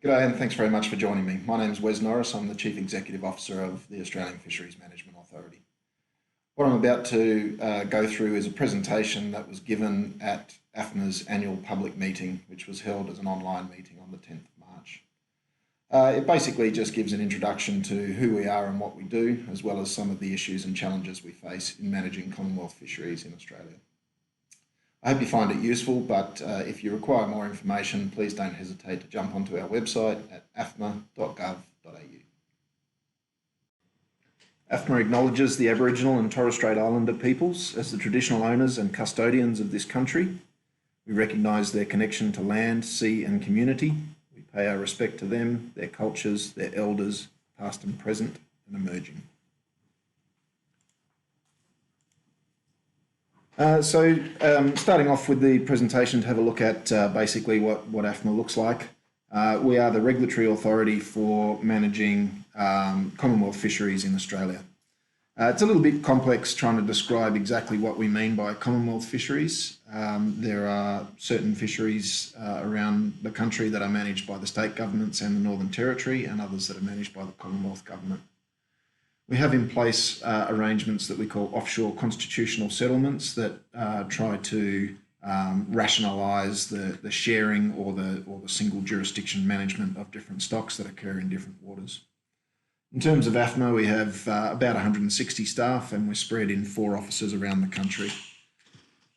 G'day and thanks very much for joining me. My name is Wez Norris. I'm the Chief Executive Officer of the Australian Fisheries Management Authority. What I'm about to go through is a presentation that was given at afma's annual public meeting, which was held as an online meeting on the 10th of March. It basically just gives an introduction to who we are and what we do, as well as some of the issues and challenges we face in managing Commonwealth fisheries in Australia. I hope you find it useful, but if you require more information, please don't hesitate to jump onto our website at afma.gov.au. AFMA acknowledges the Aboriginal and Torres Strait Islander peoples as the traditional owners and custodians of this country. We recognise their connection to land, sea and community. We pay our respect to them, their cultures, their elders, past and present and emerging. Starting off with the presentation to have a look at basically what AFMA looks like. We are the regulatory authority for managing Commonwealth fisheries in Australia. It's a little bit complex trying to describe exactly what we mean by Commonwealth fisheries. There are certain fisheries around the country that are managed by the state governments and the Northern Territory, and others that are managed by the Commonwealth government. We have in place arrangements that we call offshore constitutional settlements that try to rationalise the sharing or the single jurisdiction management of different stocks that occur in different waters. In terms of AFMA, we have about 160 staff and we're spread in 4 offices around the country.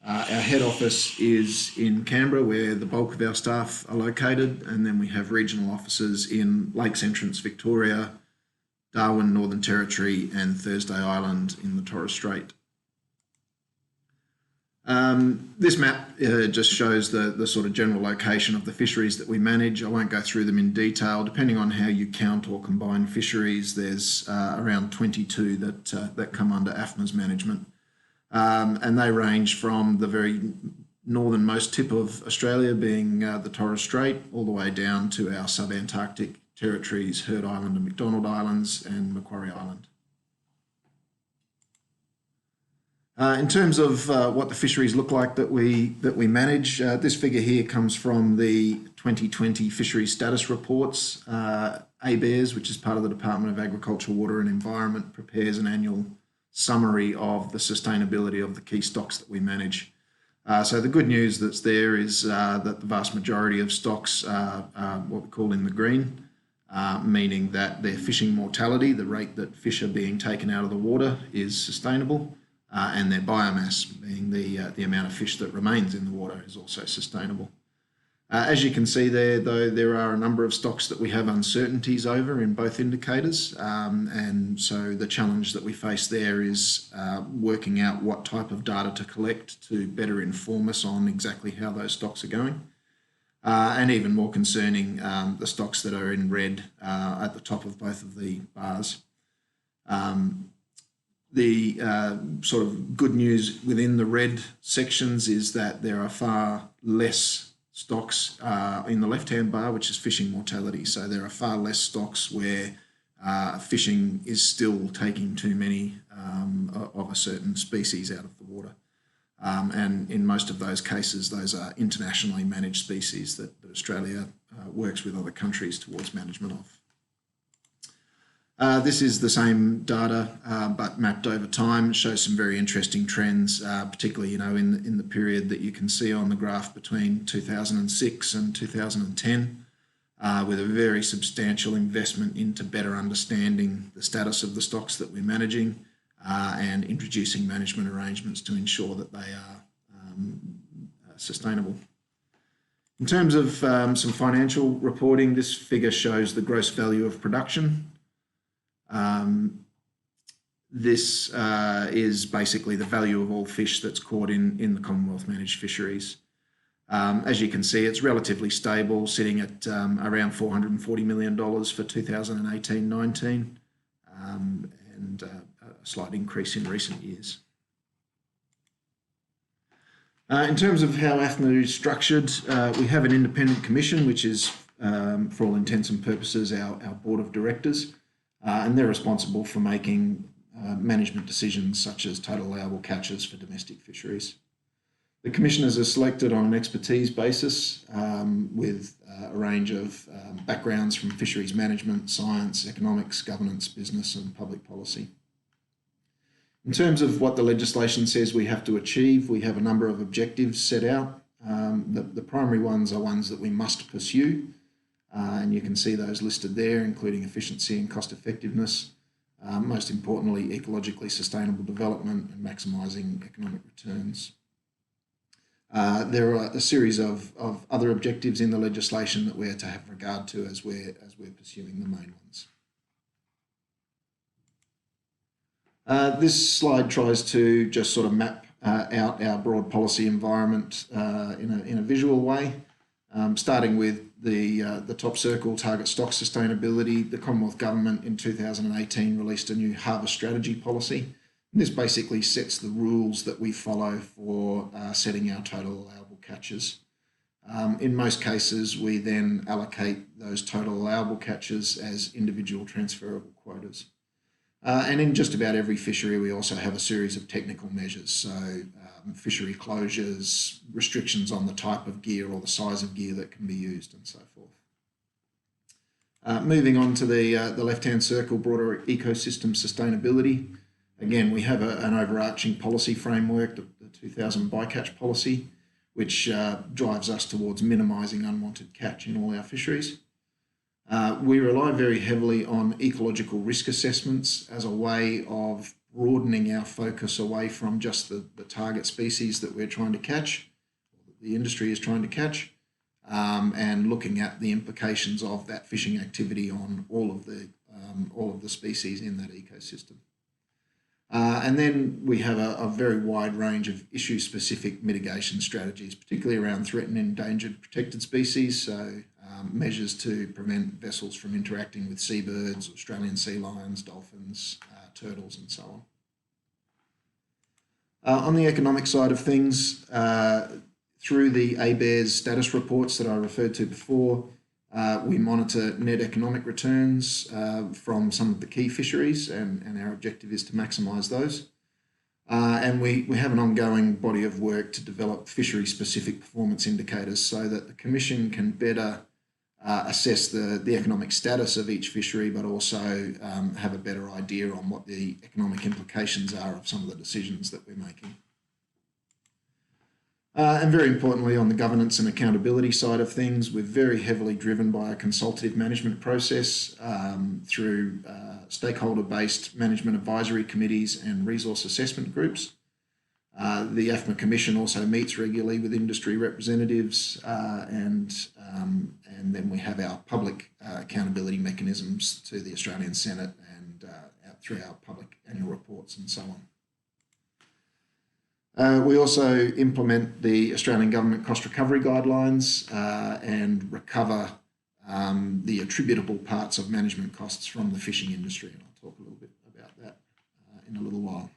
Our head office is in Canberra, where the bulk of our staff are located, and then we have regional offices in Lakes Entrance, Victoria, Darwin, Northern Territory and Thursday Island in the Torres Strait. This map just shows the sort of general location of the fisheries that we manage. I won't go through them in detail. Depending on how you count or combine fisheries, there's around 22 that come under AFMA's management. And they range from the very northernmost tip of Australia, being the Torres Strait, all the way down to our sub-Antarctic territories, Heard Island and McDonald Islands and Macquarie Island. In terms of what the fisheries look like that we manage, this figure here comes from the 2020 Fisheries Status Reports. ABARES, which is part of the Department of Agriculture, Water and Environment, prepares an annual summary of the sustainability of the key stocks that we manage. So the good news that's there is that the vast majority of stocks are what we call in the green. Meaning that their fishing mortality, the rate that fish are being taken out of the water, is sustainable, and their biomass, being the amount of fish that remains in the water, is also sustainable. As you can see there, though, there are a number of stocks that we have uncertainties over in both indicators, and so the challenge that we face there is working out what type of data to collect to better inform us on exactly how those stocks are going. And even more concerning, the stocks that are in red at the top of both of the bars. The sort of good news within the red sections is that there are far less stocks in the left-hand bar, which is fishing mortality. So there are far less stocks where fishing is still taking too many of a certain species out of the water. And in most of those cases, those are internationally managed species that Australia works with other countries towards management of. This is the same data, but mapped over time. It shows some very interesting trends, particularly in the period that you can see on the graph between 2006 and 2010, with a very substantial investment into better understanding the status of the stocks that we're managing. And introducing management arrangements to ensure that they are sustainable. In terms of some financial reporting, this figure shows the gross value of production. This is basically the value of all fish that's caught in the Commonwealth managed fisheries. As you can see, it's relatively stable, sitting at around $440 million for 2018-19, and a slight increase in recent years. In terms of how AFMA is structured, we have an independent commission, which is, for all intents and purposes, our board of directors, and they're responsible for making management decisions such as total allowable catches for domestic fisheries. The commissioners are selected on an expertise basis with a range of backgrounds from fisheries management, science, economics, governance, business and public policy. In terms of what the legislation says we have to achieve, we have a number of objectives set out. The primary ones are ones that we must pursue, and you can see those listed there, including efficiency and cost effectiveness. Most importantly, ecologically sustainable development and maximising economic returns. There are a series of other objectives in the legislation that we're to have regard to as we're pursuing the main ones. This slide tries to just sort of map out our broad policy environment in a visual way, starting with the top circle, target stock sustainability. The Commonwealth Government in 2018 released a new harvest strategy policy. This basically sets the rules that we follow for setting our total allowable catches. In most cases, we then allocate those total allowable catches as individual transferable quotas. And in just about every fishery, we also have a series of technical measures. So fishery closures, restrictions on the type of gear or the size of gear that can be used and so forth. Moving on to the left-hand circle, broader ecosystem sustainability. Again, we have an overarching policy framework, the 2000 bycatch policy, which drives us towards minimising unwanted catch in all our fisheries. We rely very heavily on ecological risk assessments as a way of broadening our focus away from just the target species that we're trying to catch, or that the industry is trying to catch, and looking at the implications of that fishing activity on all of the species in that ecosystem. And then we have a very wide range of issue-specific mitigation strategies, particularly around threatened, endangered, protected species, so measures to prevent vessels from interacting with seabirds, Australian sea lions, dolphins, turtles and so on. On the economic side of things, through the ABARES status reports that I referred to before, we monitor net economic returns from some of the key fisheries, and our objective is to maximise those. And we have an ongoing body of work to develop fishery-specific performance indicators so that the Commission can better assess the economic status of each fishery, but also have a better idea on what the economic implications are of some of the decisions that we're making. And very importantly, on the governance and accountability side of things, we're very heavily driven by a consultative management process through stakeholder-based management advisory committees and resource assessment groups. The AFMA Commission also meets regularly with industry representatives, and then we have our public accountability mechanisms to the Australian Senate and through our public annual reports and so on. We also implement the Australian Government Cost Recovery Guidelines and recover the attributable parts of management costs from the fishing industry, and I'll talk a little bit about that in a little while.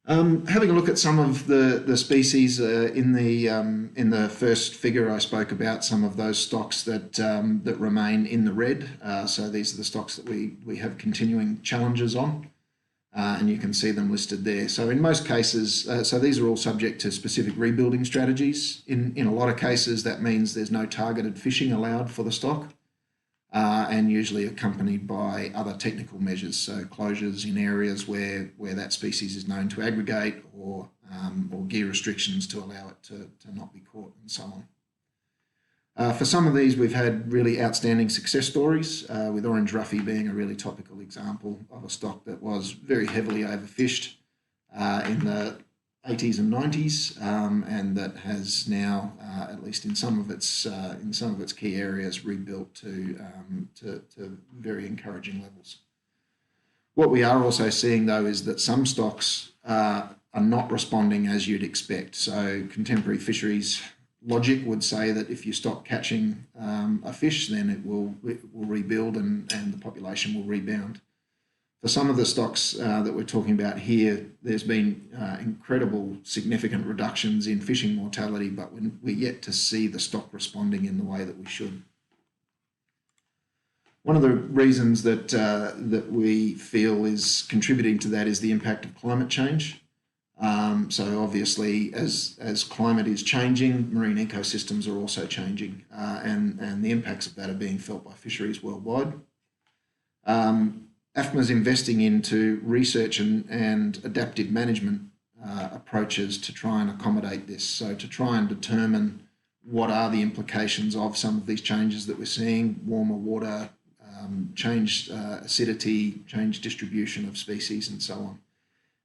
Having a look at some of the species in the first figure, I spoke about some of those stocks that remain in the red. So these are the stocks that we have continuing challenges on. And you can see them listed there. So in most cases, so these are all subject to specific rebuilding strategies. In a lot of cases, that means there's no targeted fishing allowed for the stock, and usually accompanied by other technical measures, so closures in areas where that species is known to aggregate, or gear restrictions to allow it to not be caught and so on. For some of these, we've had really outstanding success stories, with orange ruffy being a really topical example of a stock that was very heavily overfished in the 80s and 90s, and that has now, at least in some of its key areas, rebuilt to very encouraging levels. What we are also seeing, though, is that some stocks are not responding as you'd expect. So contemporary fisheries logic would say that if you stop catching a fish, then it will rebuild and the population will rebound. For some of the stocks that we're talking about here, there's been incredible significant reductions in fishing mortality, but we're yet to see the stock responding in the way that we should. One of the reasons that that we feel is contributing to that is the impact of climate change. So obviously, as climate is changing, marine ecosystems are also changing, and the impacts of that are being felt by fisheries worldwide. AFMA is investing into research and adaptive management approaches to try and accommodate this. So to try and determine what are the implications of some of these changes that we're seeing: warmer water, changed acidity, changed distribution of species, and so on.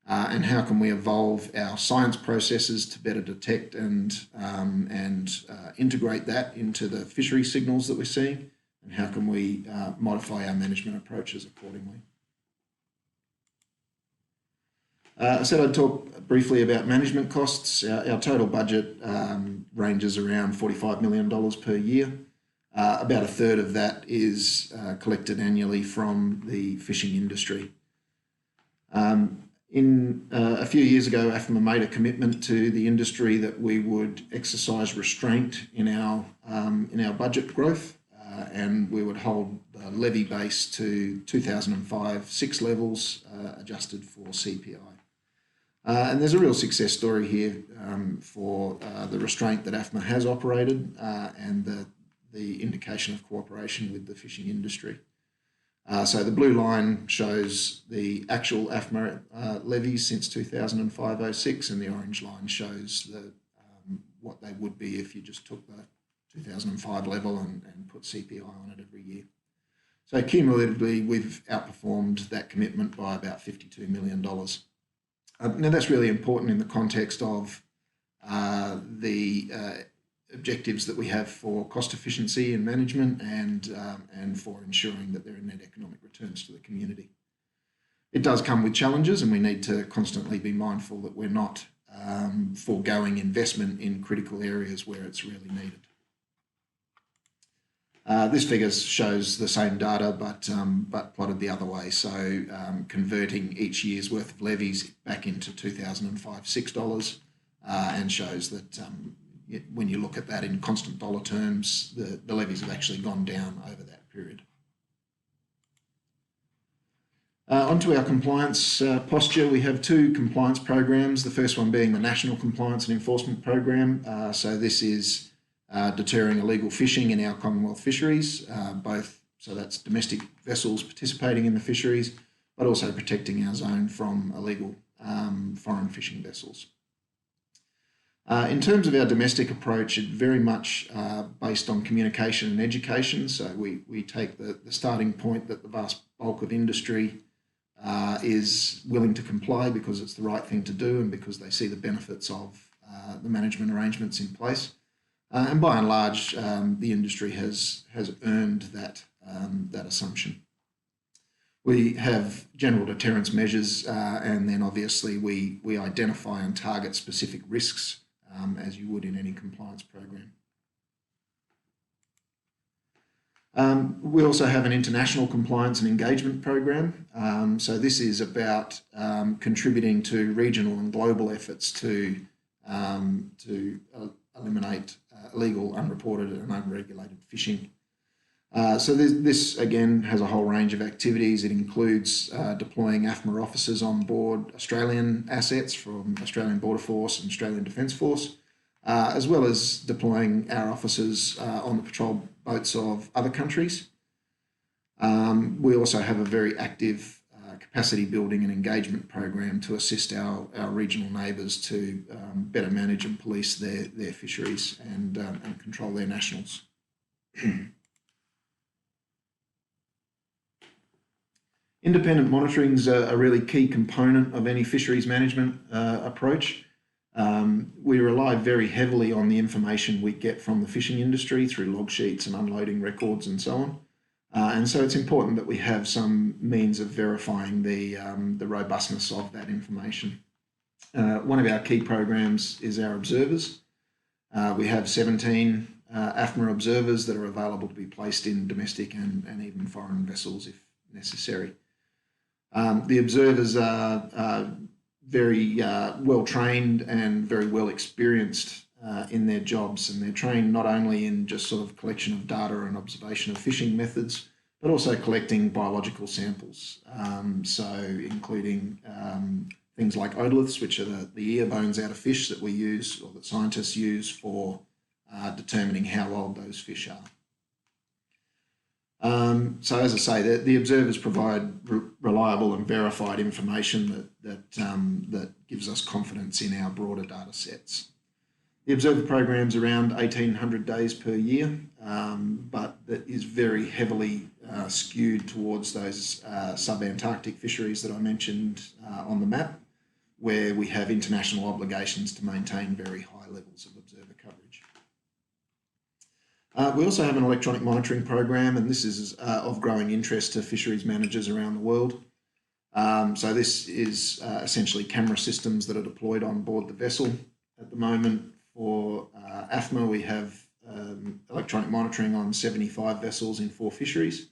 And how can we evolve our science processes to better detect and integrate that into the fishery signals that we're seeing, and how can we modify our management approaches accordingly. I said I'd talk briefly about management costs. Our total budget ranges around $45 million per year. About a third of that is collected annually from the fishing industry. A few years ago, AFMA made a commitment to the industry that we would exercise restraint in our budget growth, and we would hold the levy base to 2005-6 levels, adjusted for CPI. And there's a real success story here for the restraint that AFMA has operated and the indication of cooperation with the fishing industry. So the blue line shows the actual AFMA levies since 2005-06, and the orange line shows what they would be if you just took the 2005 level and put CPI on it every year. So cumulatively, we've outperformed that commitment by about $52 million. Now that's really important in the context of the objectives that we have for cost efficiency and management, and for ensuring that there are net economic returns to the community. It does come with challenges, and we need to constantly be mindful that we're not foregoing investment in critical areas where it's really needed. This figure shows the same data, but plotted the other way. So converting each year's worth of levies back into 2005-6 dollars, and shows that when you look at that in constant dollar terms, the levies have actually gone down over that period. Onto our compliance posture. We have two compliance programs, the first one being the National Compliance and Enforcement Program. So this is deterring illegal fishing in our Commonwealth fisheries, so that's domestic vessels participating in the fisheries, but also protecting our zone from illegal foreign fishing vessels. In terms of our domestic approach, it's very much based on communication and education. So we take the starting point that the vast bulk of industry is willing to comply because it's the right thing to do and because they see the benefits of the management arrangements in place. And by and large, the industry has earned that assumption. We have general deterrence measures, and then obviously we identify and target specific risks, as you would in any compliance program. We also have an international compliance and engagement program. So this is about contributing to regional and global efforts to eliminate illegal, unreported and unregulated fishing. So this again has a whole range of activities. It includes deploying AFMA officers on board Australian assets from Australian Border Force and Australian Defence Force, as well as deploying our officers on the patrol boats of other countries. We also have a very active capacity building and engagement program to assist our regional neighbours to better manage and police their fisheries and control their nationals. Independent monitoring is a really key component of any fisheries management approach. We rely very heavily on the information we get from the fishing industry through log sheets and unloading records and so on. And so it's important that we have some means of verifying the robustness of that information. One of our key programs is our observers. We have 17 AFMA observers that are available to be placed in domestic and even foreign vessels if necessary. The observers are very well trained and very well experienced in their jobs, and they're trained not only in just sort of collection of data and observation of fishing methods, but also collecting biological samples, so including things like otoliths, which are the ear bones out of fish that we use, or that scientists use for determining how old those fish are. So as I say, the observers provide reliable and verified information that gives us confidence in our broader data sets. The observer program's around 1,800 days per year, but that is very heavily skewed towards those sub-Antarctic fisheries that I mentioned on the map, where we have international obligations to maintain very high levels of observer coverage. We also have an electronic monitoring program, and this is of growing interest to fisheries managers around the world. So this is essentially camera systems that are deployed on board the vessel. At the moment, for AFMA, we have electronic monitoring on 75 vessels in 4 fisheries.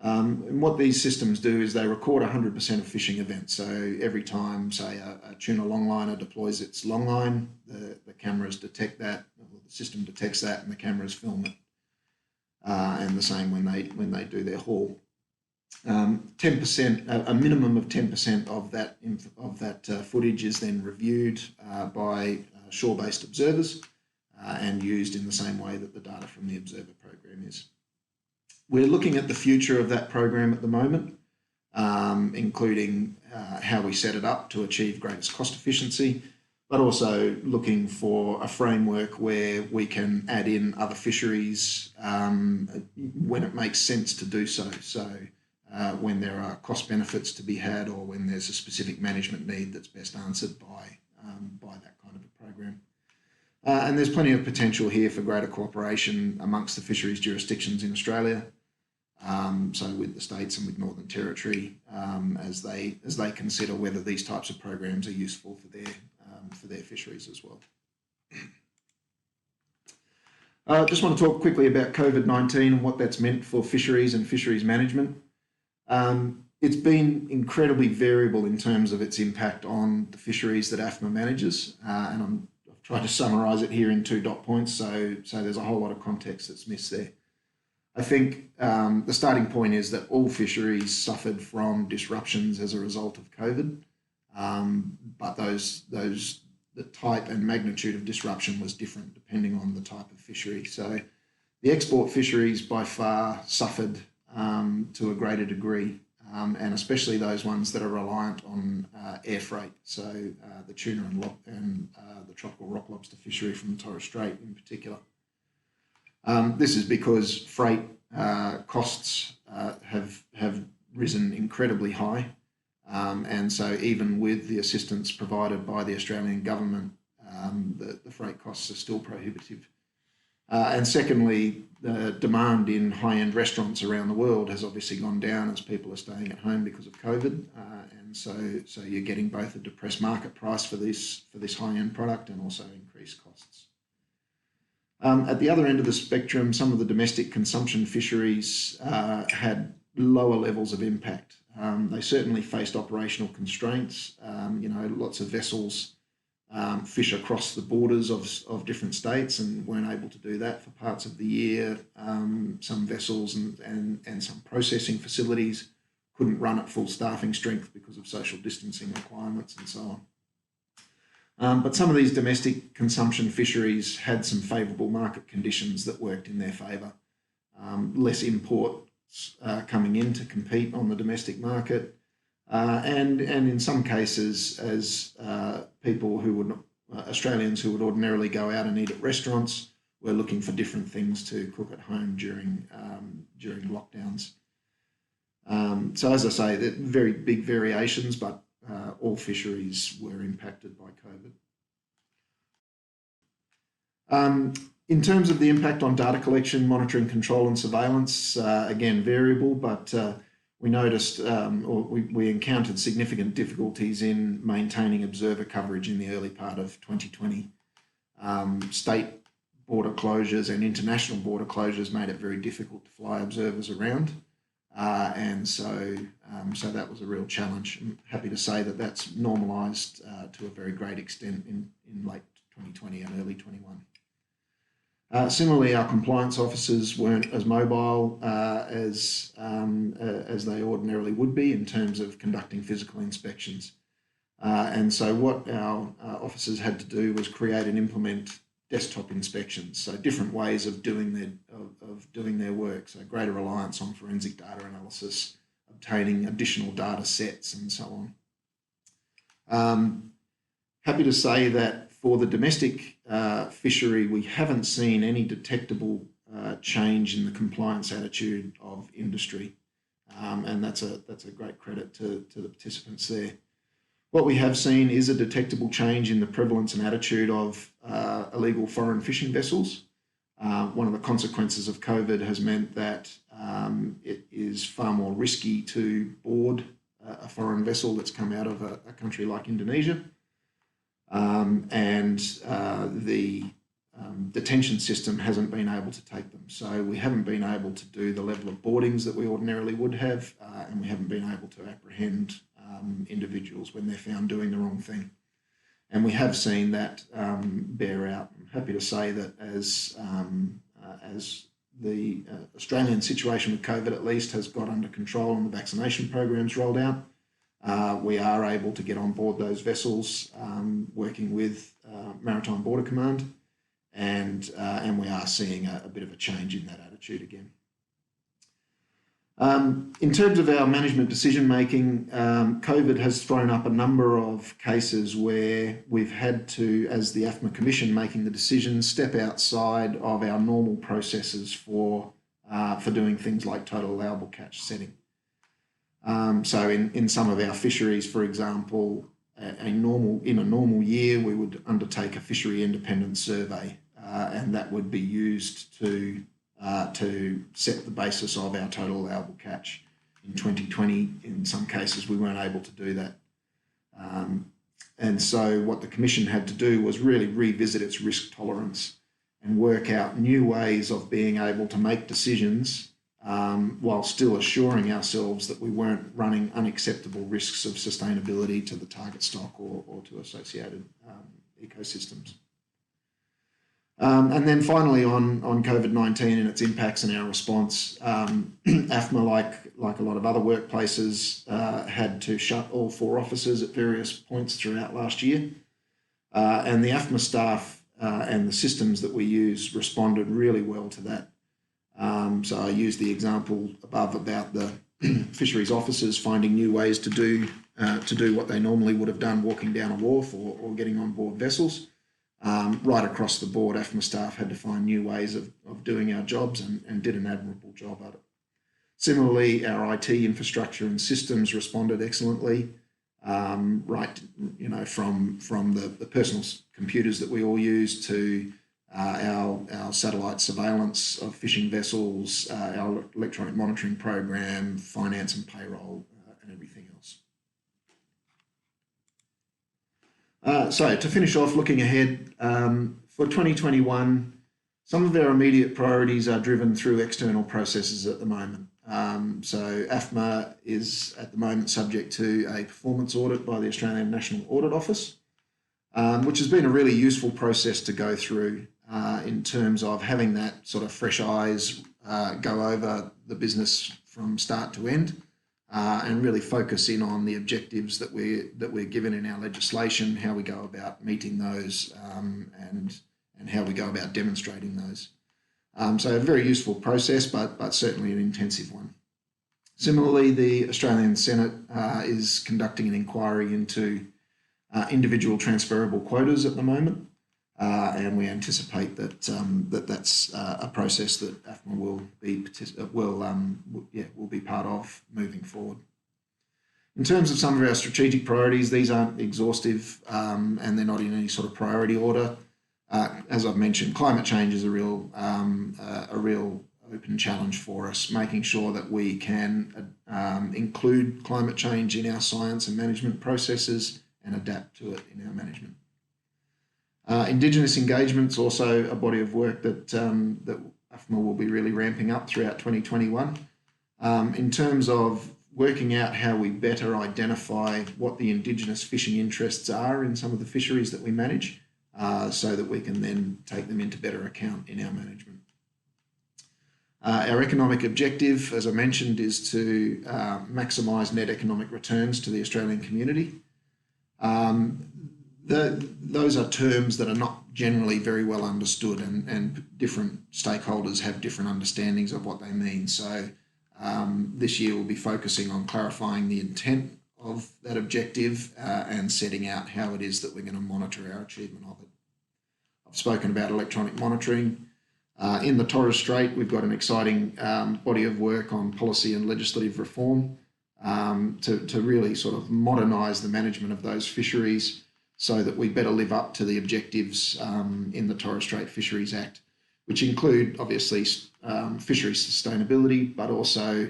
And what these systems do is they record 100% of fishing events. So every time, say, a tuna longliner deploys its longline, the cameras detect that, or the system detects that, and the cameras film it. And the same when they do their haul. 10%, a minimum of 10% of that footage is then reviewed by shore-based observers and used in the same way that the data from the observer program is. We're looking at the future of that program at the moment, including how we set it up to achieve greatest cost efficiency, but also looking for a framework where we can add in other fisheries when it makes sense to do so. So when there are cost benefits to be had, or when there's a specific management need that's best answered by that kind of a program. And there's plenty of potential here for greater cooperation amongst the fisheries jurisdictions in Australia, so with the states and with Northern Territory, as they consider whether these types of programs are useful for their fisheries as well. Just want to talk quickly about COVID-19 and what that's meant for fisheries and fisheries management. It's been incredibly variable in terms of its impact on the fisheries that AFMA manages, and I've tried to summarise it here in 2 dot points, so there's a whole lot of context that's missed there. I think the starting point is that all fisheries suffered from disruptions as a result of COVID, but the type and magnitude of disruption was different depending on the type of fishery. So the export fisheries by far suffered to a greater degree, and especially those ones that are reliant on air freight. So the tuna and the tropical rock lobster fishery from the Torres Strait in particular. This is because freight costs have risen incredibly high, and so even with the assistance provided by the Australian government, the freight costs are still prohibitive. And secondly, the demand in high-end restaurants around the world has obviously gone down as people are staying at home because of COVID, and so you're getting both a depressed market price for this high-end product and also increased costs. At the other end of the spectrum, some of the domestic consumption fisheries had lower levels of impact. They certainly faced operational constraints. Lots of vessels fish across the borders of different states and weren't able to do that for parts of the year. Some vessels and some processing facilities couldn't run at full staffing strength because of social distancing requirements and so on. But some of these domestic consumption fisheries had some favourable market conditions that worked in their favour. Less imports coming in to compete on the domestic market, and in some cases, as Australians who would ordinarily go out and eat at restaurants were looking for different things to cook at home during lockdowns. So as I say, there are very big variations, but all fisheries were impacted by COVID. In terms of the impact on data collection, monitoring, control and surveillance, again, variable, but we noticed we encountered significant difficulties in maintaining observer coverage in the early part of 2020. State border closures and international border closures made it very difficult to fly observers around. And so that was a real challenge. I'm happy to say that that's normalised to a very great extent in late 2020 and early 21. Similarly, our compliance officers weren't as mobile as they ordinarily would be in terms of conducting physical inspections. And so what our officers had to do was create and implement desktop inspections, so different ways of doing their work, so greater reliance on forensic data analysis, obtaining additional data sets and so on. Happy to say that for the domestic fishery, we haven't seen any detectable change in the compliance attitude of industry, and that's a great credit to the participants there. What we have seen is a detectable change in the prevalence and attitude of illegal foreign fishing vessels. One of the consequences of COVID has meant that it is far more risky to board a foreign vessel that's come out of a country like Indonesia. The detention system hasn't been able to take them. So we haven't been able to do the level of boardings that we ordinarily would have, and we haven't been able to apprehend individuals when they're found doing the wrong thing. And we have seen that bear out. I'm happy to say that as the Australian situation with COVID at least has got under control and the vaccination programs rolled out, we are able to get on board those vessels, working with Maritime Border Command, and we are seeing a bit of a change in that attitude again. In terms of our management decision making, COVID has thrown up a number of cases where we've had to, as the AFMA Commission making the decisions, step outside of our normal processes for doing things like total allowable catch setting. So in some of our fisheries, for example, in a normal year, we would undertake a fishery independent survey, and that would be used to set the basis of our total allowable catch. In 2020, in some cases, we weren't able to do that. And so what the Commission had to do was really revisit its risk tolerance and work out new ways of being able to make decisions while still assuring ourselves that we weren't running unacceptable risks of sustainability to the target stock or to associated ecosystems. And then finally on COVID-19 and its impacts and our response, AFMA, like a lot of other workplaces, had to shut all 4 offices at various points throughout last year. And the AFMA staff and the systems that we use responded really well to that. So I used the example above about the fisheries officers finding new ways to do what they normally would have done walking down a wharf or getting on board vessels. Right across the board, AFMA staff had to find new ways of doing our jobs and did an admirable job at it. Similarly, our IT infrastructure and systems responded excellently, from the personal computers that we all use to our satellite surveillance of fishing vessels, our electronic monitoring program, finance and payroll, and everything else. So to finish off, looking ahead, for 2021, some of our immediate priorities are driven through external processes at the moment. So AFMA is at the moment subject to a performance audit by the Australian National Audit Office, which has been a really useful process to go through in terms of having that sort of fresh eyes go over the business from start to end. And really focus in on the objectives that we're given in our legislation, how we go about meeting those, and how we go about demonstrating those. So a very useful process, but certainly an intensive one. Similarly, the Australian Senate is conducting an inquiry into individual transferable quotas at the moment, and we anticipate that that's a process that AFMA will be part of moving forward. In terms of some of our strategic priorities, these aren't exhaustive and they're not in any sort of priority order. As I've mentioned, climate change is a real open challenge for us, making sure that we can include climate change in our science and management processes and adapt to it in our management. Indigenous engagement's also a body of work that AFMA will be really ramping up throughout 2021. In terms of working out how we better identify what the Indigenous fishing interests are in some of the fisheries that we manage, so that we can then take them into better account in our management. Our economic objective, as I mentioned, is to maximise net economic returns to the Australian community. Those are terms that are not generally very well understood, and different stakeholders have different understandings of what they mean. So this year we'll be focusing on clarifying the intent of that objective and setting out how it is that we're going to monitor our achievement of it. I've spoken about electronic monitoring. In the Torres Strait, we've got an exciting body of work on policy and legislative reform to really sort of modernise the management of those fisheries so that we better live up to the objectives in the Torres Strait Fisheries Act, which include obviously fisheries sustainability, but also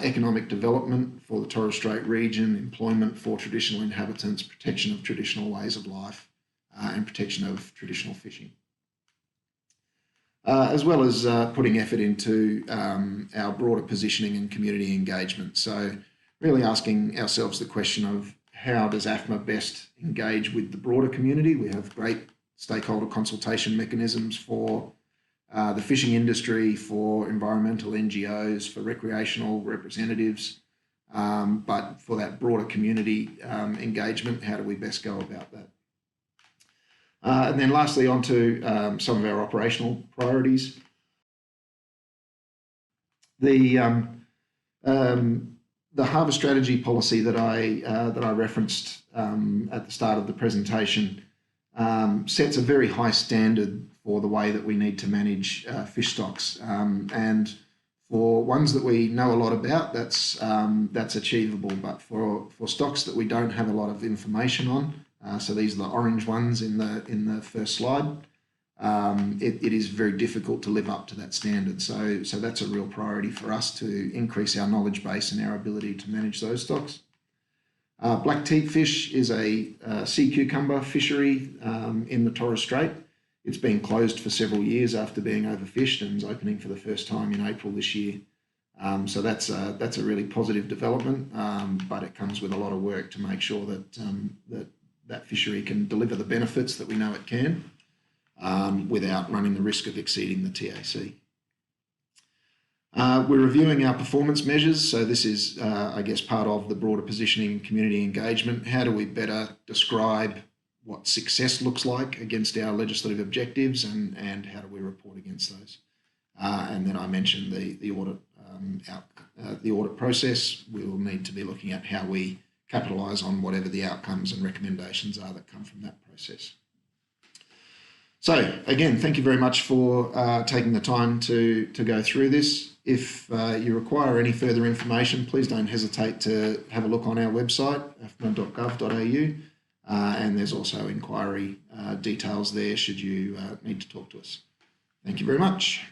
economic development for the Torres Strait region, employment for traditional inhabitants, protection of traditional ways of life, and protection of traditional fishing. As well as putting effort into our broader positioning and community engagement. So really asking ourselves the question of how does AFMA best engage with the broader community? We have great stakeholder consultation mechanisms for the fishing industry, for environmental NGOs, for recreational representatives, but for that broader community engagement, how do we best go about that? And then lastly, on to some of our operational priorities. The harvest strategy policy that I referenced at the start of the presentation sets a very high standard for the way that we need to manage fish stocks, and for ones that we know a lot about, that's achievable. But for stocks that we don't have a lot of information on, so these are the orange ones in the first slide, it is very difficult to live up to that standard. So that's a real priority for us to increase our knowledge base and our ability to manage those stocks. Black teat fish is a sea cucumber fishery in the Torres Strait. It's been closed for several years after being overfished and is opening for the first time in April this year. So that's a really positive development, but it comes with a lot of work to make sure that that fishery can deliver the benefits that we know it can without running the risk of exceeding the TAC. We're reviewing our performance measures. So this is, I guess, part of the broader positioning and community engagement. How do we better describe what success looks like against our legislative objectives, and how do we report against those? And then I mentioned the audit process. We will need to be looking at how we capitalise on whatever the outcomes and recommendations are that come from that process. So again, thank you very much for taking the time to go through this. If you require any further information, please don't hesitate to have a look on our website, afma.gov.au, and there's also inquiry details there should you need to talk to us. Thank you very much.